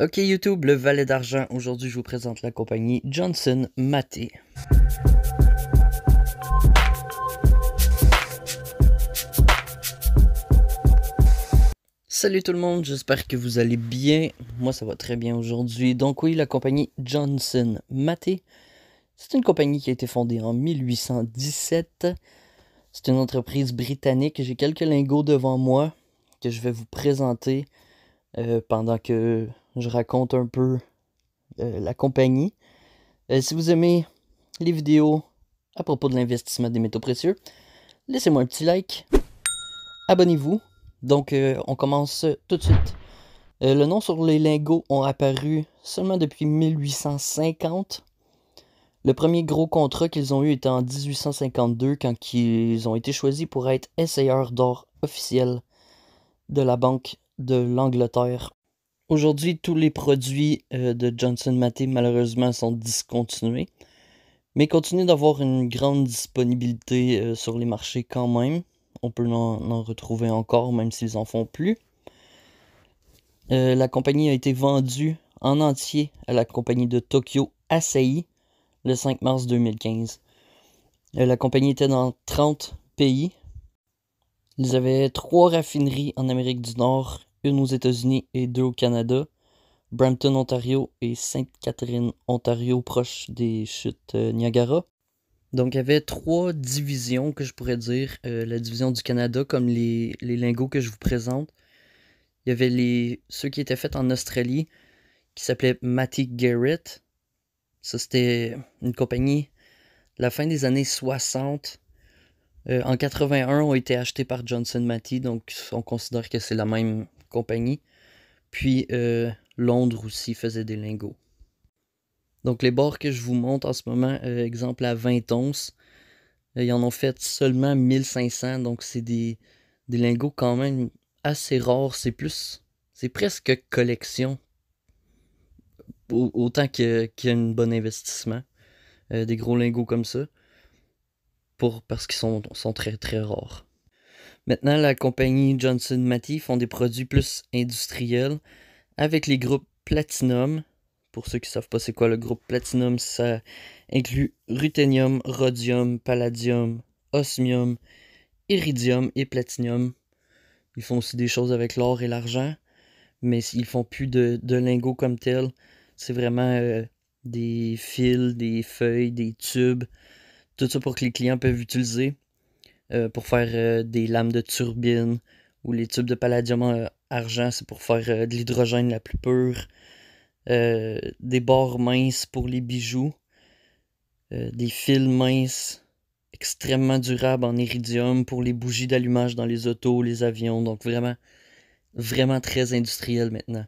Ok YouTube, le valet d'argent. Aujourd'hui, je vous présente la compagnie Johnson Matthey. Salut tout le monde, j'espère que vous allez bien. Moi, ça va très bien aujourd'hui. Donc oui, la compagnie Johnson Matthey, c'est une compagnie qui a été fondée en 1817. C'est une entreprise britannique. J'ai quelques lingots devant moi que je vais vous présenter pendant que je raconte un peu la compagnie. Si vous aimez les vidéos à propos de l'investissement des métaux précieux, laissez-moi un petit like, abonnez-vous. Donc on commence tout de suite. Le nom sur les lingots ont apparu seulement depuis 1850. Le premier gros contrat qu'ils ont eu était en 1852 quand ils ont été choisis pour être essayeurs d'or officiels de la Banque de l'Angleterre. Aujourd'hui, tous les produits de Johnson Matthey malheureusement sont discontinués, mais continuent d'avoir une grande disponibilité sur les marchés quand même. On peut en retrouver encore, même s'ils en font plus. La compagnie a été vendue en entier à la compagnie de Tokyo Asahi le 5 mars 2015. La compagnie était dans 30 pays. Ils avaient 3 raffineries en Amérique du Nord, une aux États-Unis et 2 au Canada, Brampton, Ontario et Sainte-Catherine, Ontario, proche des chutes Niagara. Donc il y avait 3 divisions que je pourrais dire. La division du Canada, comme les lingots que je vous présente. Il y avait ceux qui étaient faits en Australie, qui s'appelaient Matthey Garrett. Ça, c'était une compagnie, la fin des années 60. En 81, ont été achetés par Johnson Matthey, donc on considère que c'est la même compagnie. Puis Londres aussi faisait des lingots. Donc les barres que je vous montre en ce moment, exemple à 20 onces, ils en ont fait seulement 1500, donc c'est des lingots quand même assez rares. C'est presque collection, autant qu'il y a un bon investissement. Des gros lingots comme ça, parce qu'ils sont très très rares. Maintenant, la compagnie Johnson Matthey font des produits plus industriels avec les groupes Platinum. Pour ceux qui ne savent pas c'est quoi le groupe Platinum, ça inclut ruthénium, rhodium, palladium, osmium, iridium et platinium. Ils font aussi des choses avec l'or et l'argent, mais ils font plus de lingots comme tel. C'est vraiment des fils, des feuilles, des tubes, tout ça pour que les clients peuvent utiliser pour faire des lames de turbine, ou les tubes de palladium argent, c'est pour faire de l'hydrogène la plus pure. Des barres minces pour les bijoux, des fils minces extrêmement durables en iridium pour les bougies d'allumage dans les autos, les avions. Donc vraiment, vraiment très industriel maintenant.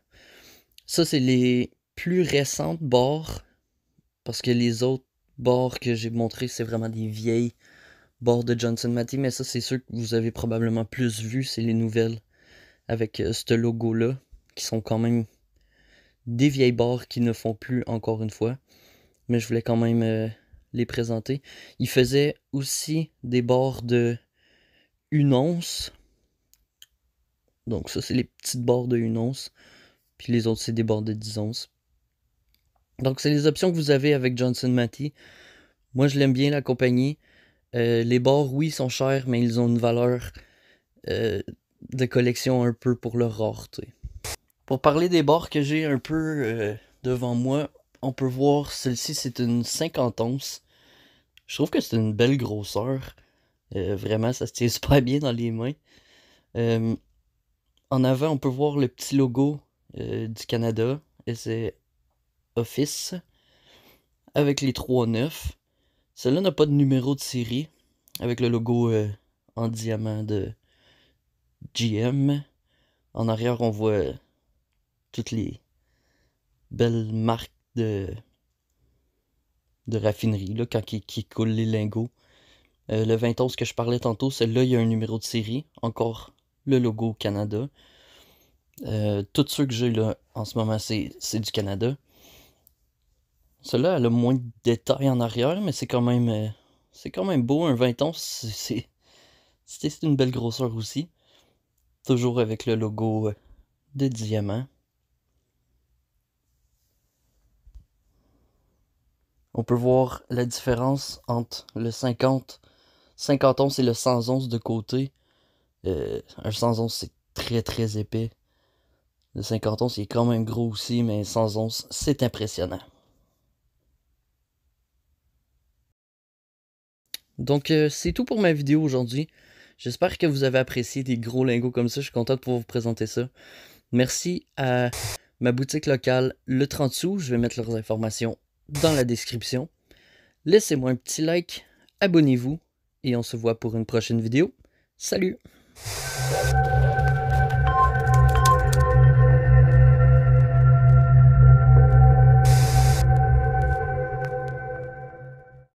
Ça, c'est les plus récentes barres, parce que les autres barres que j'ai montrées, c'est vraiment des vieilles barres de Johnson Matthey, mais ça, c'est ceux que vous avez probablement plus vu, c'est les nouvelles avec ce logo-là, qui sont quand même des vieilles barres qui ne font plus, encore une fois, mais je voulais quand même les présenter. Ils faisaient aussi des barres de 1 once, donc ça, c'est les petites barres de 1 once, puis les autres, c'est des barres de 10 onces. Donc, c'est les options que vous avez avec Johnson Matthey. Moi, je l'aime bien, la compagnie. Les barres, oui, sont chers, mais ils ont une valeur de collection un peu pour leur rareté. Pour parler des barres que j'ai un peu devant moi, on peut voir celle-ci, c'est une 50 onces. Je trouve que c'est une belle grosseur. Vraiment, ça se tient super bien dans les mains. En avant, on peut voir le petit logo du Canada, et c'est Office, avec les 3-9. Celle-là n'a pas de numéro de série, avec le logo en diamant de GM. En arrière, on voit toutes les belles marques de raffinerie, là, quand qui coulent les lingots. Le 20 onces que je parlais tantôt, celle-là, il y a un numéro de série. Encore le logo Canada. Tous ceux que j'ai là en ce moment, c'est du Canada. Celle-là, elle a moins de détails en arrière, mais c'est quand même beau. Un 20 onces, c'est une belle grosseur aussi. Toujours avec le logo de diamant. On peut voir la différence entre le 50 onces et le 100 onces de côté. Un 100 onces, c'est très très épais. Le 50 onces, il est quand même gros aussi, mais 100 onces, c'est impressionnant. Donc, c'est tout pour ma vidéo aujourd'hui. J'espère que vous avez apprécié des gros lingots comme ça. Je suis content de pouvoir vous présenter ça. Merci à ma boutique locale, le 30 sous. Je vais mettre leurs informations dans la description. Laissez-moi un petit like, abonnez-vous et on se voit pour une prochaine vidéo. Salut!